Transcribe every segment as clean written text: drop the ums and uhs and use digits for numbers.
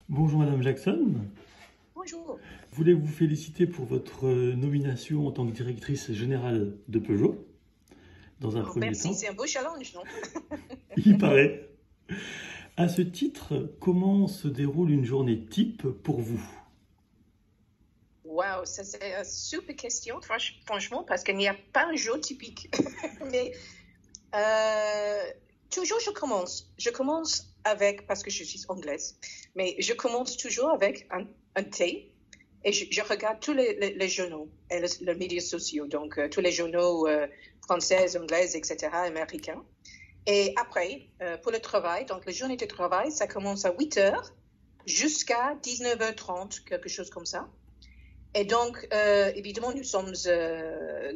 Bonjour Madame Jackson, Bonjour. je voulais vous féliciter pour votre nomination en tant que directrice générale de Peugeot, dans un Oh, premier merci, temps. c'est un beau challenge, non? Il paraît. À ce titre, comment se déroule une journée type pour vous? Wow, ça c'est une super question, franchement, parce qu'il n'y a pas un jour typique. Mais euh, toujours je commence avec, parce que je suis anglaise, mais je commence toujours avec un thé et je regarde tous les journaux et les médias sociaux, donc tous les journaux français, anglais, etc., américains. Et après, pour le travail, donc la journée de travail, ça commence à 8 heures jusqu'à 19h30, quelque chose comme ça. Et donc, évidemment, nous sommes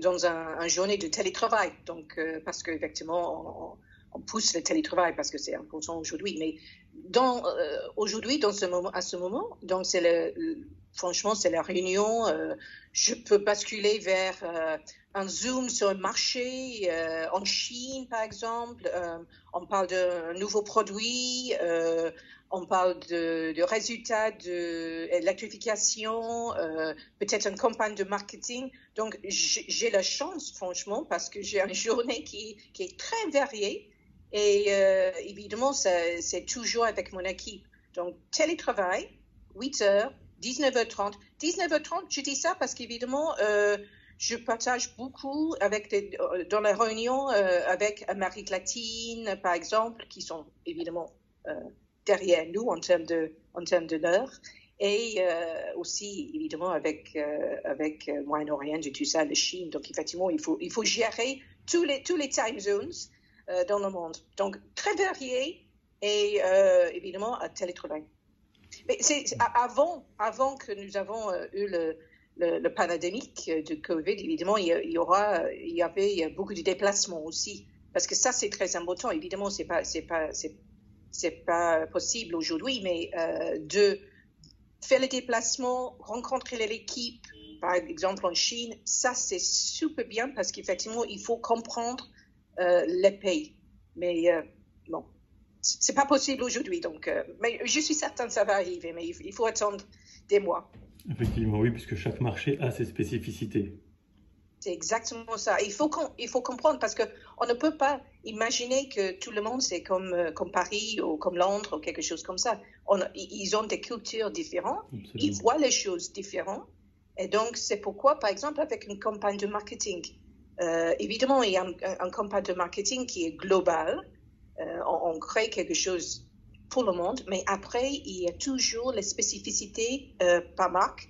dans un journée de télétravail, donc parce qu'effectivement, on pousse le télétravail parce que c'est important aujourd'hui. Mais aujourd'hui, à ce moment, donc franchement, c'est la réunion. Je peux basculer vers un zoom sur un marché en Chine, par exemple. On parle d'un nouveau produit. On parle de résultats de l'électrification, peut-être une campagne de marketing. Donc, j'ai la chance, franchement, parce que j'ai une journée qui est très variée. Et évidemment, c'est toujours avec mon équipe. Donc, télétravail, 8 heures, 19h30. 19h30, je dis ça parce qu'évidemment, je partage beaucoup dans la réunion avec Amérique latine, par exemple, qui sont évidemment derrière nous en termes de l'heure. Et aussi, évidemment, avec Moyen-Orient et tout ça, la Chine. Donc, effectivement, il faut gérer tous les time zones dans le monde. Donc, très varié et évidemment, à télétravail. Mais avant que nous avons eu le pandémique de Covid, évidemment, il y avait beaucoup de déplacements aussi. Parce que ça, c'est très important. Évidemment, c'est pas possible aujourd'hui, mais de faire les déplacements, rencontrer l'équipe, par exemple en Chine, ça c'est super bien parce qu'effectivement il faut comprendre les pays. Mais bon, c'est pas possible aujourd'hui, donc. Mais je suis certaine que ça va arriver, mais il faut attendre des mois. Effectivement, oui, puisque chaque marché a ses spécificités. C'est exactement ça. Il faut comprendre parce qu'on ne peut pas imaginer que tout le monde c'est comme Paris ou comme Londres ou quelque chose comme ça. Ils ont des cultures différentes, ils Absolument. voient les choses différentes. Et donc, c'est pourquoi, par exemple, avec une campagne de marketing, évidemment, il y a une campagne de marketing qui est globale. On crée quelque chose pour le monde, mais après, il y a toujours les spécificités par marque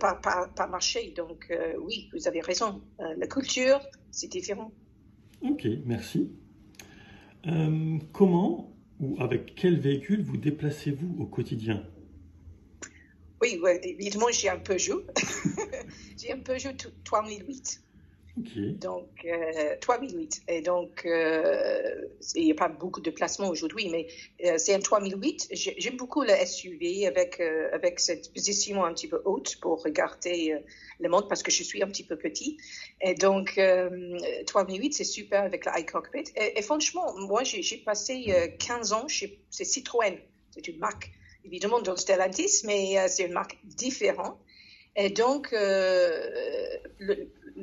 par marché. Donc, oui, vous avez raison. La culture, c'est différent. Ok, merci. Comment ou avec quel véhicule vous déplacez-vous au quotidien? Oui, ouais, évidemment, j'ai un Peugeot. J'ai un Peugeot 3008. Ok, Donc, 3008. Et donc, il n'y a pas beaucoup de placements aujourd'hui, mais c'est un 3008. J'aime beaucoup le SUV avec cette position un petit peu haute pour regarder le monde parce que je suis un petit peu petit. Et donc, 3008, c'est super avec le iCockpit. Et franchement, moi, j'ai passé 15 ans c'est Citroën. C'est une marque, évidemment, dans Stellantis, mais c'est une marque différente. Et donc,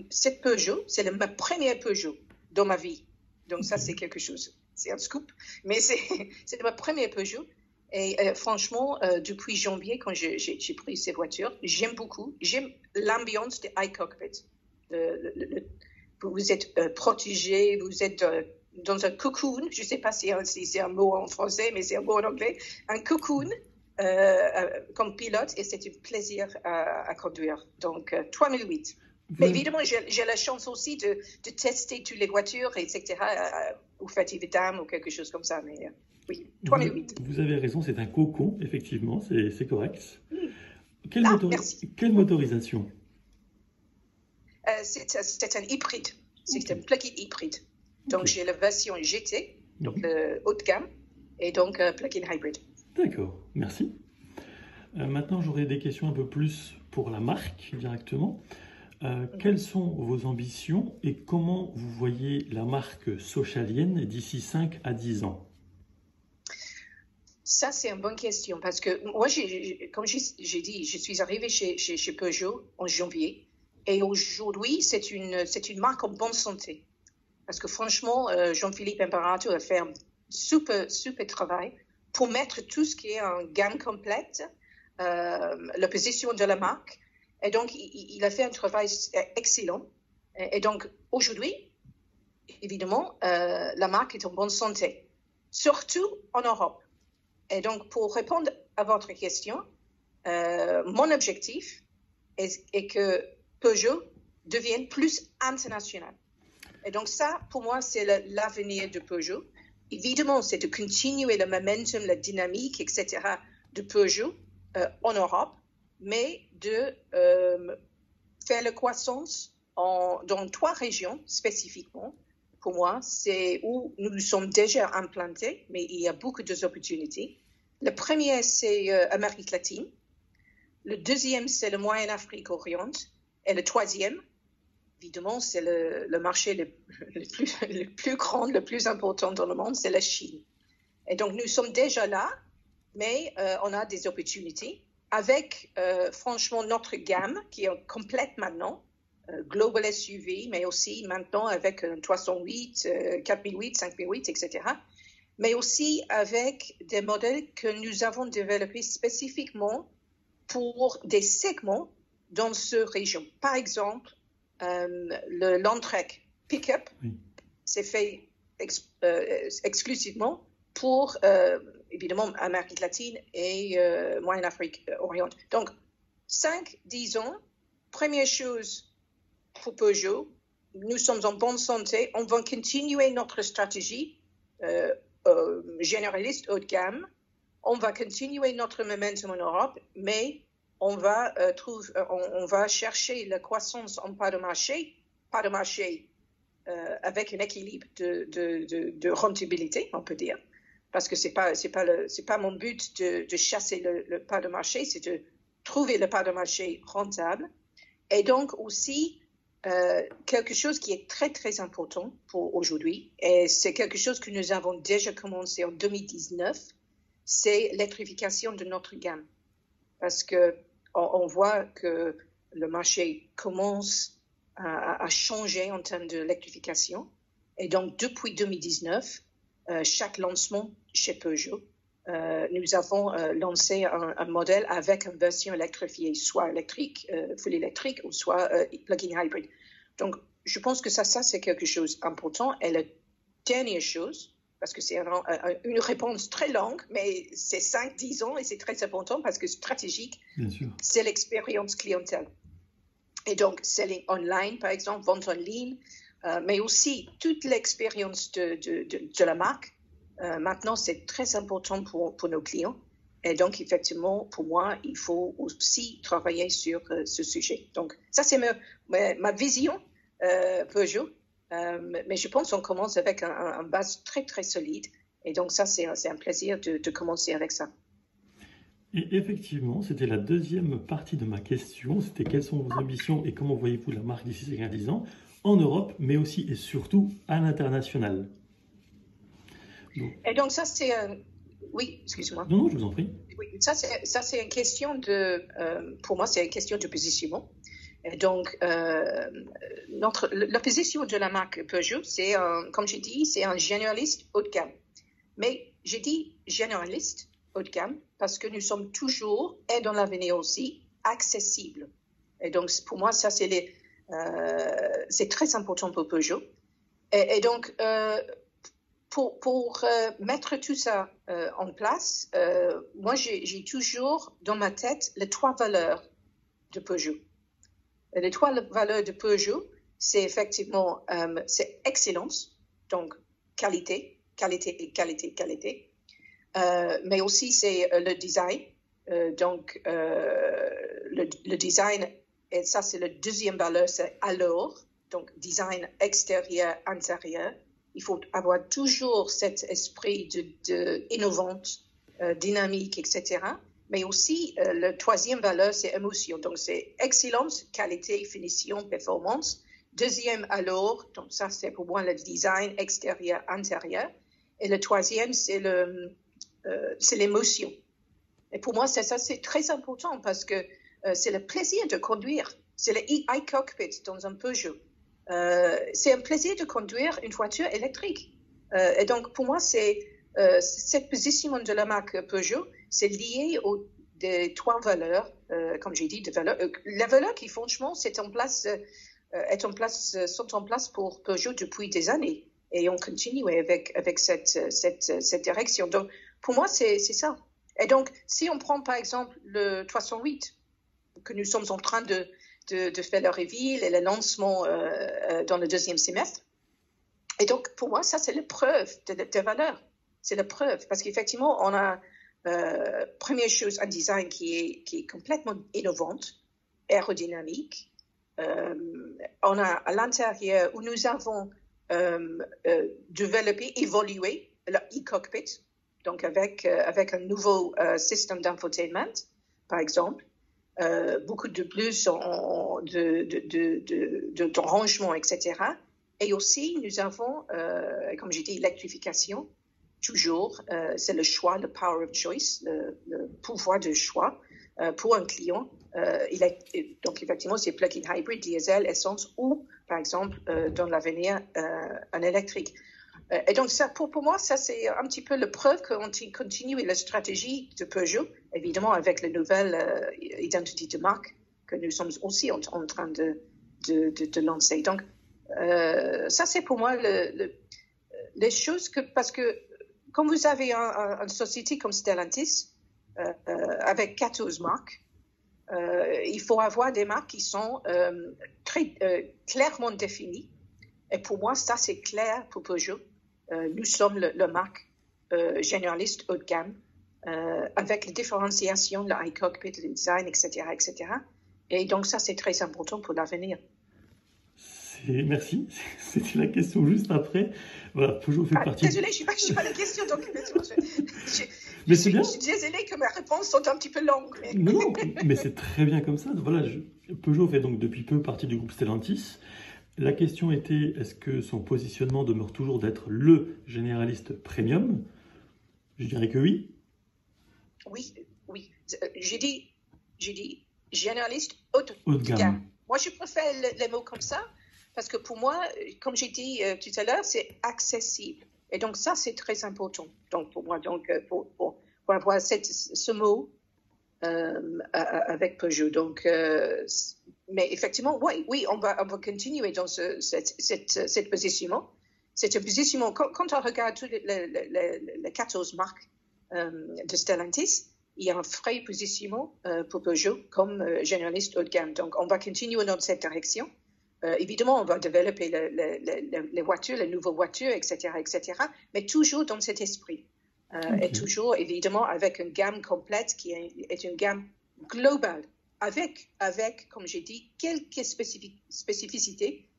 cette Peugeot, c'est ma première Peugeot dans ma vie. Donc ok. ça, c'est quelque chose. C'est un scoop. Mais c'est ma première Peugeot. Et franchement, depuis janvier, quand j'ai pris cette voiture, j'aime beaucoup. J'aime l'ambiance de iCockpit. Vous êtes protégé, vous êtes dans un cocoon. Je ne sais pas si c'est un mot en français, mais c'est un mot en anglais. Un cocoon comme pilote et c'est un plaisir à conduire. Donc, 3008. Vous Mais avez, évidemment, j'ai la chance aussi de tester toutes les voitures, etc. Ou Fatih Vidam ou quelque chose comme ça. Mais oui, vous, 3008. vous avez raison, c'est un cocon, effectivement, c'est correct. Ah, merci. Quelle motorisation? C'est un hybride. Ok, C'est un plug-in hybride. ok, Donc, j'ai la version GT, donc mhm, le haut de gamme, et donc plug-in hybrid. d'accord, merci. Maintenant, j'aurais des questions un peu plus pour la marque directement. Quelles Mhm. sont vos ambitions et comment vous voyez la marque Socialienne d'ici 5 à 10 ans? Ça, c'est une bonne question parce que moi, comme j'ai dit, je suis arrivée chez Peugeot en janvier et aujourd'hui, c'est une marque en bonne santé. Parce que franchement, Jean-Philippe Imperato a fait un super travail pour mettre tout ce qui est en gamme complète, la position de la marque. Et donc, il a fait un travail excellent. Et donc, aujourd'hui, évidemment, la marque est en bonne santé, surtout en Europe. Et donc, pour répondre à votre question, mon objectif est que Peugeot devienne plus international. Et donc ça, pour moi, c'est l'avenir de Peugeot. Évidemment, c'est de continuer le momentum, la dynamique, etc. de Peugeot en Europe, mais de faire la croissance dans 3 régions spécifiquement. Pour moi, c'est où nous sommes déjà implantés, mais il y a beaucoup d'opportunités. Le premier, c'est Amérique latine. Le deuxième, c'est le Moyen-Afrique Orient. Et le troisième, évidemment, c'est le marché le plus grand, le plus important dans le monde, c'est la Chine. Et donc, nous sommes déjà là, mais on a des opportunités avec, franchement, notre gamme qui est complète maintenant, Global SUV, mais aussi maintenant avec 308, 4008, 5008, etc. Mais aussi avec des modèles que nous avons développés spécifiquement pour des segments dans cette région. Par exemple, le Landtrek Pickup, c'est fait exclusivement pour, évidemment, Amérique latine et Moyen-Afrique Orient. Donc, 5-10 ans, première chose pour Peugeot, nous sommes en bonne santé, on va continuer notre stratégie généraliste haut de gamme, on va continuer notre momentum en Europe, mais on va chercher la croissance en part de marché avec un équilibre de rentabilité, on peut dire, parce que c'est pas mon but de chasser le part de marché, c'est de trouver le part de marché rentable. Et donc aussi quelque chose qui est très très important pour aujourd'hui, et c'est quelque chose que nous avons déjà commencé en 2019, c'est l'électrification de notre gamme. Parce que on voit que le marché commence à changer en termes de l'électrification. Et donc, depuis 2019, chaque lancement chez Peugeot, nous avons lancé un modèle avec une version électrifiée, soit électrique, full électrique, ou soit plug-in hybrid. Donc, je pense que ça c'est quelque chose d'important. Et la dernière chose, parce que c'est une réponse très longue, mais c'est 5-10 ans et c'est très important parce que stratégique, c'est l'expérience clientèle. Et donc, selling online, par exemple, vente en ligne, mais aussi toute l'expérience de la marque. Maintenant, c'est très important pour nos clients. Et donc, effectivement, pour moi, il faut aussi travailler sur ce sujet. Donc, ça, c'est ma vision Peugeot. Mais je pense qu'on commence avec un base très, très solide. Et donc, ça, c'est un plaisir de commencer avec ça. Et effectivement, c'était la deuxième partie de ma question. C'était quelles sont vos ambitions et comment voyez-vous la marque d'ici 5 à 10 ans en Europe, mais aussi et surtout à l'international. Et donc, ça, c'est... Oui, excuse-moi. Non, je vous en prie. Oui, ça, c'est une question pour moi, c'est une question de positionnement. Et donc, la position de la marque Peugeot, c'est, comme j'ai dit, c'est un généraliste haut de gamme. Mais j'ai dit généraliste haut de gamme parce que nous sommes toujours, et dans l'avenir aussi, accessibles. Et donc, pour moi, ça, c'est très important pour Peugeot. Et donc, pour mettre tout ça en place, moi, j'ai toujours dans ma tête les 3 valeurs de Peugeot. Les 3 valeurs de Peugeot, c'est effectivement c'est excellence, donc qualité, mais aussi c'est le design. Donc le design, et ça c'est la deuxième valeur, c'est alors, donc design extérieur, intérieur. Il faut avoir toujours cet esprit de innovante, dynamique, etc. Mais aussi, la troisième valeur, c'est émotion. Donc, c'est excellence, qualité, finition, performance. Deuxième, alors, donc ça, c'est pour moi le design extérieur, intérieur. Et le troisième, c'est c'est l'émotion. Et pour moi, ça, c'est très important parce que c'est le plaisir de conduire. C'est le iCockpit dans un Peugeot. C'est un plaisir de conduire une voiture électrique. Et donc, pour moi, cette position de la marque Peugeot, c'est lié aux des 3 valeurs, comme j'ai dit, les valeurs qui, franchement, sont en place pour Peugeot depuis des années. Et on continue avec cette direction. Donc, pour moi, c'est ça. Et donc, si on prend, par exemple, le 308, que nous sommes en train de faire le reveal et le lancement dans le 2e semestre. Et donc, pour moi, ça, c'est la preuve de valeur. C'est la preuve. Parce qu'effectivement, on a, première chose, un design qui est complètement innovante, aérodynamique. On a à l'intérieur où nous avons développé, évolué le e-cockpit, donc avec un nouveau système d'infotainment, par exemple. Beaucoup de plus de rangement, etc. Et aussi, nous avons, comme j'ai dit, l'électrification. Toujours, c'est le choix, le power of choice, le pouvoir de choix pour un client. Donc, effectivement, c'est plug-in hybrid, diesel, essence ou, par exemple, dans l'avenir, un électrique. Et donc, ça, pour moi, ça, c'est un petit peu la preuve qu'on continue la stratégie de Peugeot, évidemment, avec la nouvelle identité de marque que nous sommes aussi en train de lancer. Donc, ça, c'est pour moi les choses parce que quand vous avez une société comme Stellantis, avec 14 marques, il faut avoir des marques qui sont très clairement définies. Et pour moi, ça, c'est clair pour Peugeot. Nous sommes la marque généraliste haut de gamme, avec la différenciation, le iCockpit, le design, etc., etc. Et donc, ça, c'est très important pour l'avenir. Merci. C'était la question juste après. Voilà, Peugeot fait partie... Désolée, je n'ai pas la question, donc mais c'est bien. Je suis désolée que mes réponses sont un petit peu longues. Mais... Non, mais c'est très bien comme ça. Voilà, Peugeot fait donc depuis peu partie du groupe Stellantis. La question était, est-ce que son positionnement demeure toujours d'être le généraliste premium? Je dirais que oui. Oui. J'ai dit généraliste haut de gamme. Moi, je préfère les mots comme ça, parce que pour moi, comme j'ai dit tout à l'heure, c'est accessible. Et donc ça, c'est très important. Donc pour moi, pour avoir ce mot avec Peugeot. Donc, mais effectivement, oui, on va continuer dans cette positionnement. C'est un positionnement, quand on regarde toutes les 14 marques de Stellantis, il y a un vrai positionnement pour Peugeot comme généraliste haut de gamme. Donc, on va continuer dans cette direction. Évidemment, on va développer les voitures, les nouvelles voitures, etc., mais toujours dans cet esprit. Et toujours, évidemment, avec une gamme complète qui est une gamme globale, avec, comme j'ai dit, quelques spécificités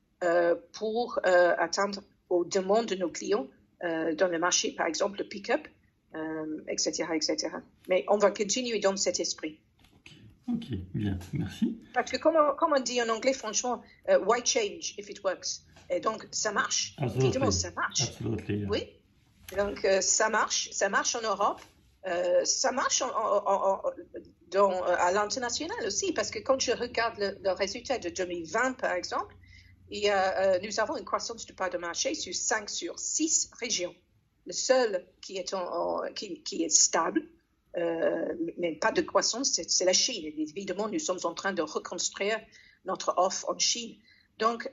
pour atteindre aux demandes de nos clients dans le marché, par exemple, le pick-up, etc. Mais on va continuer dans cet esprit. Ok, bien, merci. Parce que comme on dit en anglais, franchement, why change if it works? Et donc, ça marche. Absolutely. Évidemment, ça marche. Absolutely. Oui. Donc, ça marche en Europe, ça marche à l'international aussi, parce que quand je regarde le résultat de 2020, par exemple, nous avons une croissance de part de marché sur 5 sur 6 régions. Le seul qui est stable, mais pas de croissance, c'est la Chine. Évidemment, nous sommes en train de reconstruire notre offre en Chine. Donc,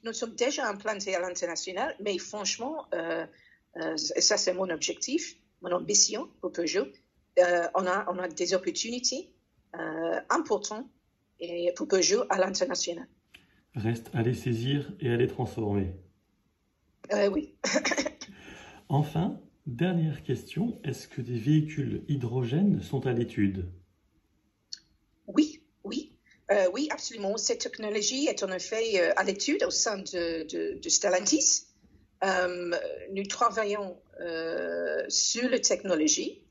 nous sommes déjà implantés à l'international, mais franchement, ça c'est mon objectif, mon ambition pour Peugeot. On a des opportunités importantes pour Peugeot à l'international. Reste à les saisir et à les transformer. Oui. Enfin, dernière question, est-ce que des véhicules hydrogènes sont à l'étude? Oui, absolument. Cette technologie est en effet à l'étude au sein de Stellantis. Nous travaillons sur la technologie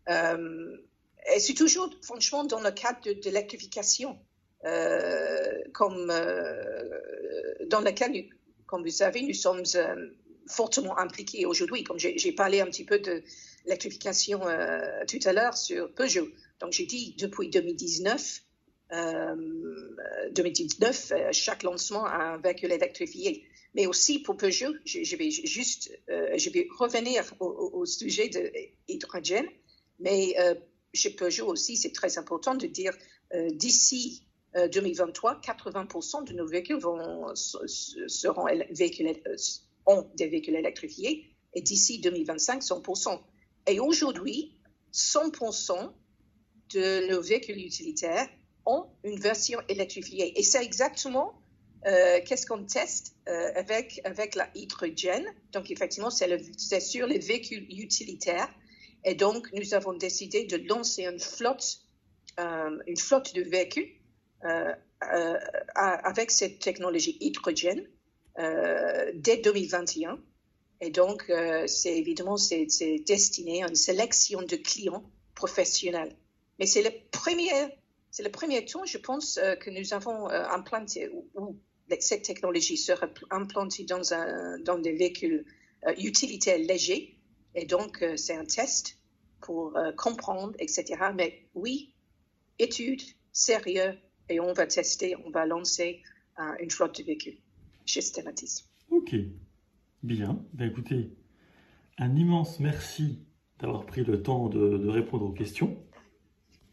et c'est toujours, franchement, dans le cadre de l'électrification, comme dans lequel, comme vous savez, nous sommes fortement impliqués aujourd'hui. Comme j'ai parlé un petit peu de l'électrification tout à l'heure sur Peugeot. Donc, j'ai dit depuis 2019, chaque lancement a un véhicule électrifié. Mais aussi pour Peugeot, je vais revenir au sujet de l'hydrogène. Mais chez Peugeot aussi, c'est très important de dire d'ici 2023, 80% de nos véhicules ont des véhicules électrifiés. Et d'ici 2025, 100%. Et aujourd'hui, 100% de nos véhicules utilitaires ont une version électrifiée. Et c'est exactement qu'est-ce qu'on teste avec l'hydrogène. Donc, effectivement, c'est sur les véhicules utilitaires. Et donc, nous avons décidé de lancer une flotte de véhicules avec cette technologie hydrogène dès 2021. Et donc, c'est destiné à une sélection de clients professionnels. Mais c'est le premier temps, je pense, que nous avons implanté, où cette technologie sera implantée dans des véhicules utilitaires légers. Et donc, c'est un test pour comprendre, etc. Mais oui, étude, sérieux, et on va tester, on va lancer une flotte de véhicules chez Stellantis. Ok, bien. Ben, écoutez, un immense merci d'avoir pris le temps de répondre aux questions.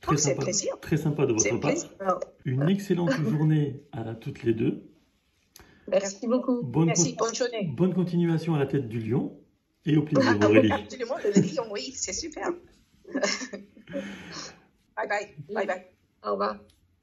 Très sympa de votre part. Une excellente journée à toutes les deux. Merci beaucoup. Bonne journée. Bonne continuation à la tête du lion et au plaisir, Aurélie. Oui, absolument, le lion, oui, c'est super. Bye bye. Bye bye. Au revoir.